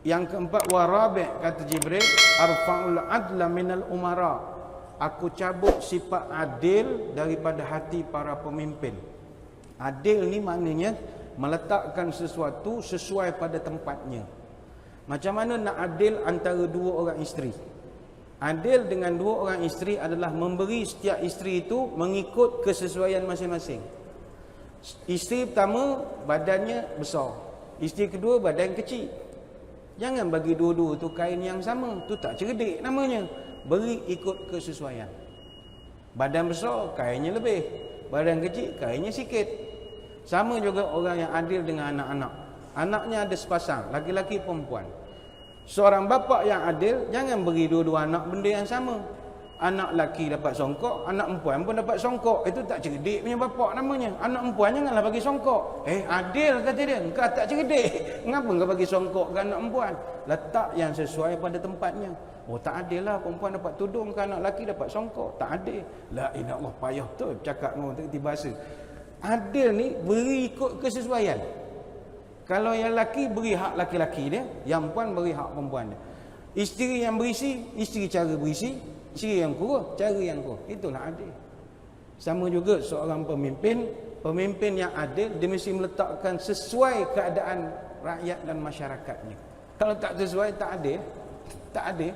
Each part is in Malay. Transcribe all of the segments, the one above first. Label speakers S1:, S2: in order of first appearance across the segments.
S1: Yang keempat, warabi' kata Jibril, arfa'ul adla minal umara. Aku cabut sifat adil daripada hati para pemimpin. Adil ni maknanya meletakkan sesuatu sesuai pada tempatnya. Macam mana nak adil antara dua orang isteri? Adil dengan dua orang isteri adalah memberi setiap isteri itu mengikut kesesuaian masing-masing. Isteri pertama badannya besar, isteri kedua badan kecil. Jangan bagi dua-dua tu kain yang sama, tu tak cerdik namanya. Beri ikut kesesuaian. Badan besar kainnya lebih, badan kecil kainnya sikit. Sama juga orang yang adil dengan anak-anak. Anaknya ada sepasang, laki-laki perempuan. Seorang bapa yang adil jangan beri dua-dua anak benda yang sama. Anak laki dapat songkok, anak perempuan pun dapat songkok. Itu tak cerdik punya bapa namanya. Anak perempuan janganlah bagi songkok. Adil kata dia, engkau tak cerdik. Mengapa engkau bagi songkok ke anak perempuan? Letak yang sesuai pada tempatnya. Oh, tak adil lah, perempuan dapat tudung ke anak laki dapat songkok. Tak adil. La ilah Allah, payah tu cakap dengan orang bahasa. Adil ni beri ikut kesesuaian. Kalau yang laki beri hak laki-laki dia, yang perempuan beri hak perempuan dia. Isteri yang berisi, isteri cara berisi, isteri yang kurus, cara yang kurus. Itulah adil. Sama juga seorang pemimpin, pemimpin yang adil dia mesti meletakkan sesuai keadaan rakyat dan masyarakatnya. Kalau tak sesuai, tak adil. Tak adil.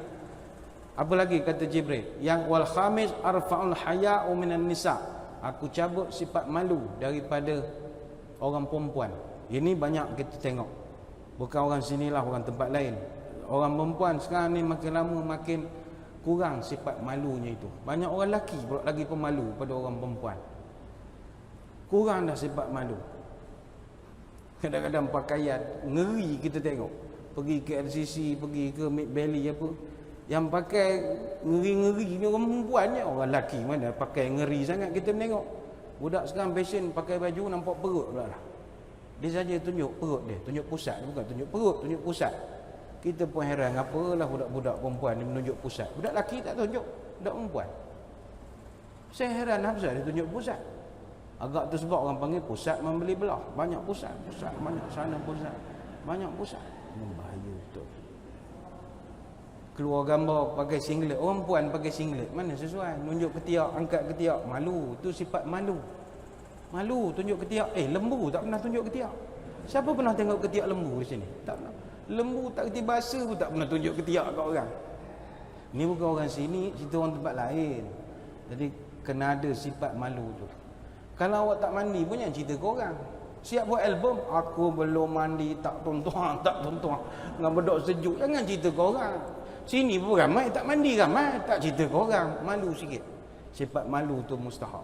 S1: Apa lagi kata Jibril? Yang wal khamis arfa'ul haya'u minan nisa. Aku cabut sifat malu daripada orang perempuan. Ini banyak kita tengok. Bukan orang sinilah, orang tempat lain. Orang perempuan sekarang ni makin lama makin kurang sifat malunya itu. Banyak orang lelaki pula lagi pemalu pada orang perempuan. Kurang dah sifat malu. Kadang-kadang pakaian ngeri kita tengok. Pergi ke LCC, pergi ke Mid Valley apa, yang pakai ngeri-ngeri ni orang perempuannya. Orang lelaki mana pakai ngeri sangat kita tengok. Budak sekarang fashion pakai baju nampak perut pula lah. Dia saja tunjuk perut dia, tunjuk pusat, bukan tunjuk perut, tunjuk pusat. Kita pun heran, apalah budak-budak perempuan ni menunjuk pusat. Budak lelaki tak tunjuk, budak perempuan. Saya heran apa dia tunjuk pusat. Agak tu sebab orang panggil pusat membeli belah. Banyak pusat, banyak sana pusat, banyak pusat. Bahaya betul. Keluar gambar pakai singlet, orang perempuan pakai singlet, mana sesuai? Nunjuk ketiak, angkat ketiak, malu. Tu sifat malu. Malu tunjuk ketiak. Lembu tak pernah tunjuk ketiak. Siapa pernah tengok ketiak lembu di sini? Tak pernah. Lembu tak kerti bahasa pun tak pernah tunjuk ketiak kat orang. Ni bukan orang sini, cerita orang tempat lain. Jadi kena ada sifat malu tu. Kalau awak tak mandi pun jangan cerita ke orang. Siap buat album, aku belum mandi, tak tonton, tak tonton. Dengan bedok sejuk, jangan cerita ke orang. Sini pun ramai tak mandi, ramai tak cerita ke orang. Malu sikit. Sifat malu tu mustahab.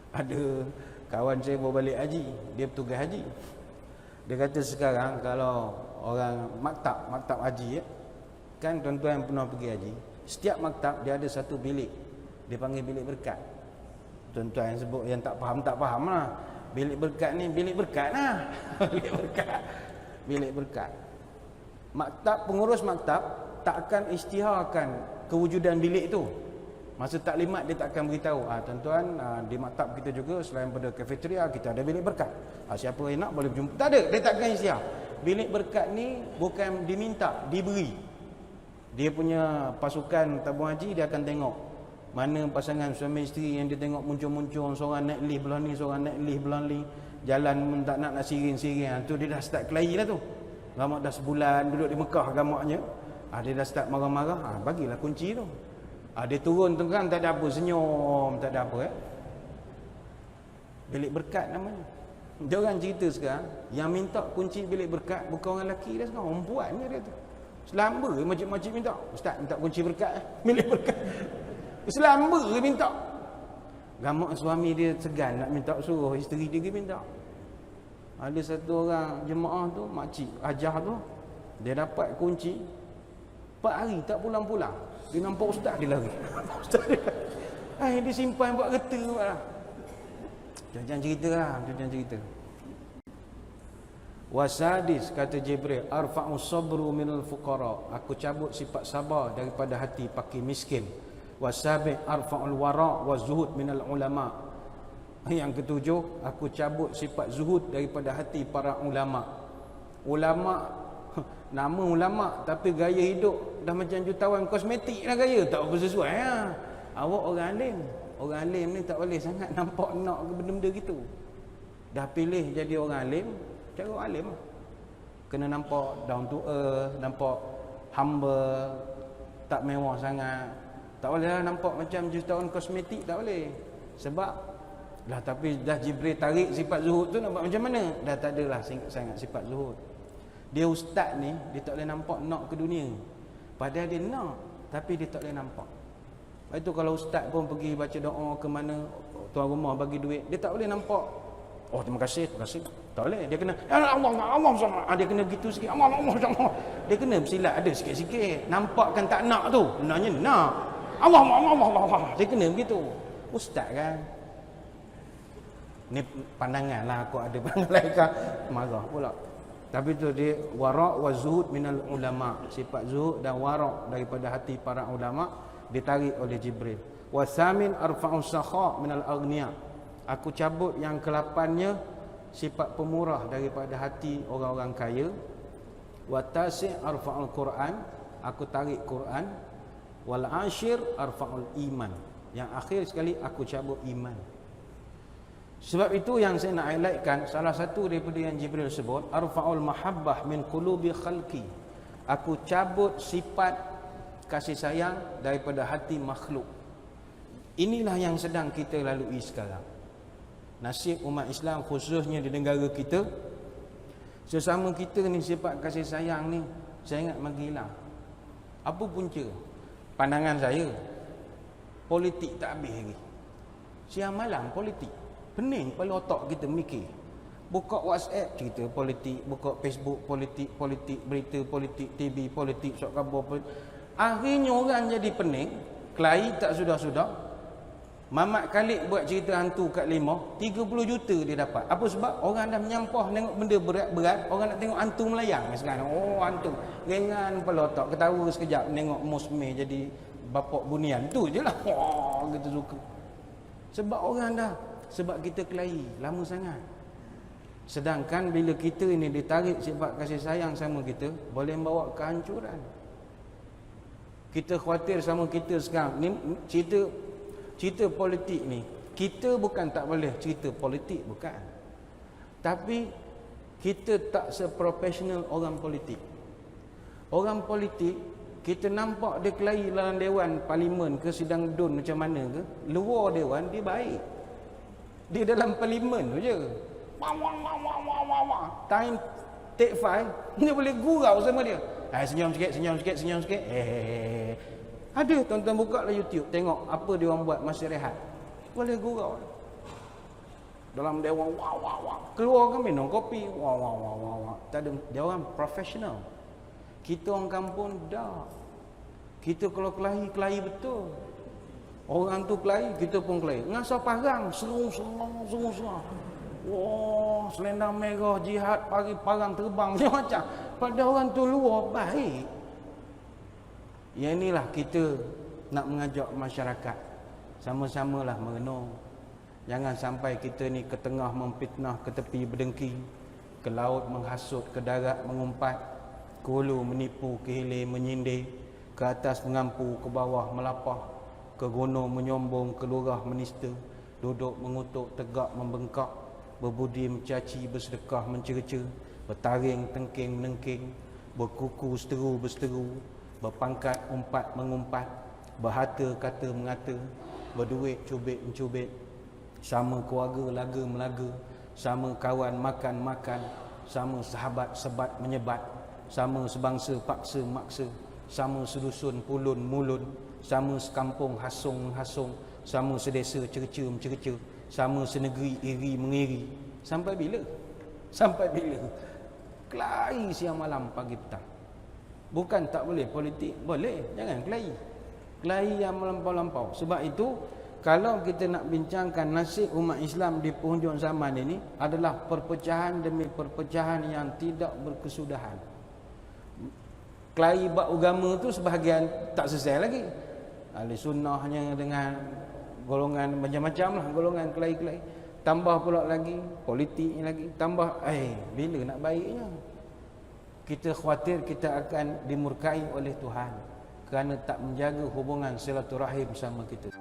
S1: Ada kawan saya bawa balik haji, dia petugas haji. Dia kata sekarang kalau orang maktab haji kan, tuan-tuan yang pernah pergi haji, setiap maktab dia ada satu bilik, dia panggil bilik berkat. Tuan-tuan yang sebut yang tak faham lah. Bilik berkat ni bilik berkat lah. Bilik berkat. Bilik berkat. Maktab, pengurus maktab tak akan isytiharkan kewujudan bilik tu. Masa taklimat dia tak akan beritahu, tuan-tuan, di maktab kita juga selain pada kafeteria kita ada bilik berkat. Siapa yang nak boleh berjumpa. Tak ada, dia tak akan isytihar. Bilik berkat ni bukan diminta, diberi. Dia punya pasukan tabung haji dia akan tengok mana pasangan suami isteri yang dia tengok muncul-muncul, seorang naik lift belah ni, seorang naik lift belah ni, jalan tak nak siring-siring. Tu dia dah start kelahi lah tu. Gamak dah sebulan duduk di Mekah gamaknya. Dia dah start marah-marah. Bagilah kunci tu. Dia turun tu kan tak ada apa, senyum, tak ada apa. Bilik berkat namanya. Dia orang cerita sekarang, yang minta kunci bilik berkat bukan orang lelaki dah sekarang, orang perempuan dia tu. Selamba macam-macam minta. Ustaz minta kunci berkat bilik berkat. Selamba minta. Gamak suami dia segan nak minta, suruh isteri dia minta. Ada satu orang jemaah tu, makcik Hajah tu, dia dapat kunci 4 hari tak pulang-pulang. Dia nampak ustaz dia lari. Ustaz dia. Dia simpan buat reta lah. Jangan cerita lah, jangan cerita. Wasadis kata Jibril, arfa'u sabru minal fuqara. Aku cabut sifat sabar daripada hati fakir miskin. Wasabi arfa'ul wara' wa zuhud minal ulama. Yang ketujuh, aku cabut sifat zuhud daripada hati para ulama. Ulama Nama ulama tapi gaya hidup dah macam jutawan kosmetik lah gaya, tak apa sesuai lah. Awak orang alim. Orang alim ni tak boleh sangat nampak nak ke benda-benda gitu. Dah pilih jadi orang alim, cara orang alim lah. Kena nampak down to earth, nampak humble, tak mewah sangat. Tak boleh lah nampak macam jutawan kosmetik, tak boleh. Sebab lah tapi dah Jibril tarik sifat zuhud tu nampak macam mana? Dah tak adalah sangat sifat zuhud. Dia ustaz ni, dia tak boleh nampak nak ke dunia. Padahal dia nak, tapi dia tak boleh nampak. Lepas tu kalau ustaz pun pergi baca doa ke mana, tuan rumah bagi duit, dia tak boleh nampak. Oh terima kasih. Tak boleh. Dia kena Allah sama. Dia kena gitu sikit. Allah sama. Dia kena bersilat ada sikit-sikit. Nampakkan tak nak tu. Benarnya nak. Allah. Dia kena begitu. Ustaz kan. Ni pandangan lah aku ada malaikat marah pula. Tapi tu dia wara' wa zuhud minal ulama. Sifat zuhud dan wara' daripada hati para ulama ditarik oleh Jibril. Wasamin arfa'u sakha minal aghniya. Aku cabut yang ke-8-nya sifat pemurah daripada hati orang-orang kaya. Wa tasi' arfa'ul Quran. Aku tarik Quran. Wal ashir arfa'ul iman. Yang akhir sekali aku cabut iman. Sebab itu yang saya nak highlightkan, salah satu daripada yang Jibril sebut, arfa'ul mahabbah min qulubi khalqi. Aku cabut sifat kasih sayang daripada hati makhluk. Inilah yang sedang kita lalui sekarang. Nasib umat Islam khususnya di negara kita, sesama kita ni sifat kasih sayang ni sangat menghilang. Apa punca? Pandangan saya, politik tak habis lagi. Siang malam politik. Pening kepala otak kita mikir. Buka WhatsApp cerita politik, buka Facebook politik, berita politik, TV politik, surat khabar politik. Akhirnya orang jadi pening, kelahi tak sudah-sudah. Mamat Khalid buat cerita hantu kat Limau, 30 juta dia dapat. Apa sebab? Orang dah menyampah tengok benda berat-berat, orang nak tengok hantu melayang sekarang. Oh hantu, ringan kepala otak, ketawa sekejap tengok Musmeh jadi bapak bunian. Tu je lah. Wah, kita suka. Sebab orang dah, sebab kita kelahi lama sangat. Sedangkan bila kita ini ditarik sifat kasih sayang sama kita, boleh membawa kehancuran. Kita khawatir sama kita sekarang ni cerita politik ni. Kita bukan tak boleh cerita politik, bukan. Tapi kita tak seprofesional orang politik. Orang politik kita nampak dia kelahi dalam dewan parlimen ke sidang DUN macam mana ke, luar dewan dia baik. Dia dalam parlimen tu je. Time take 5 dia boleh gurau sama dia. Senyum sikit. Ada tuan-tuan buka lah YouTube, tengok apa dia orang buat masa rehat. Boleh gurau. Dalam dewan keluar kan minum kopi. Tak ada, dia orang profesional. Kita orang kampung dah. Kita kalau kelahi betul. Orang tu kelahi, kita pun kelahi. Ngasah parang, serung. Wah, selendang merah, jihad, pagi parang terbang macam-macam. Pada orang tu luar baik. Yang inilah kita nak mengajak masyarakat. Sama-samalah merenung. Jangan sampai kita ni ke tengah memfitnah, ke tepi berdengki, ke laut menghasut, ke darat mengumpat, ke hulu menipu, ke hilir menyindir, ke atas mengampu, ke bawah melapah, ke gunung menyombong, ke lurah menista, duduk mengutuk, tegak membengkak, berbudi mencaci, bersedekah mencerca, bertaring tengking menengking, berkuku seteru berseteru, berpangkat umpat mengumpat, berhata kata mengata, berduit cubit mencubit, sama keluarga laga melaga, sama kawan makan-makan, sama sahabat sebat menyebat, sama sebangsa paksa maksa, sama sedusun pulun mulun, sama sekampung hasung menghasung, sama sedesa cerca mencerca, sama senegeri iri mengiri. Sampai bila? Sampai bila? Kelahi siang malam pagi petang. Bukan tak boleh politik, boleh, jangan kelahi. Kelahi yang melampau-lampau. Sebab itu kalau kita nak bincangkan nasib umat Islam di penghujung zaman ini adalah perpecahan demi perpecahan yang tidak berkesudahan. Kelahi bab agama tu sebahagian tak selesai lagi. Ahli sunnahnya dengan golongan macam-macam lah, golongan kelahi-kelahi. Tambah pula lagi politik lagi, tambah bila nak baiknya. kita khawatir kita akan dimurkai oleh Tuhan kerana tak menjaga hubungan silaturahim sama kita.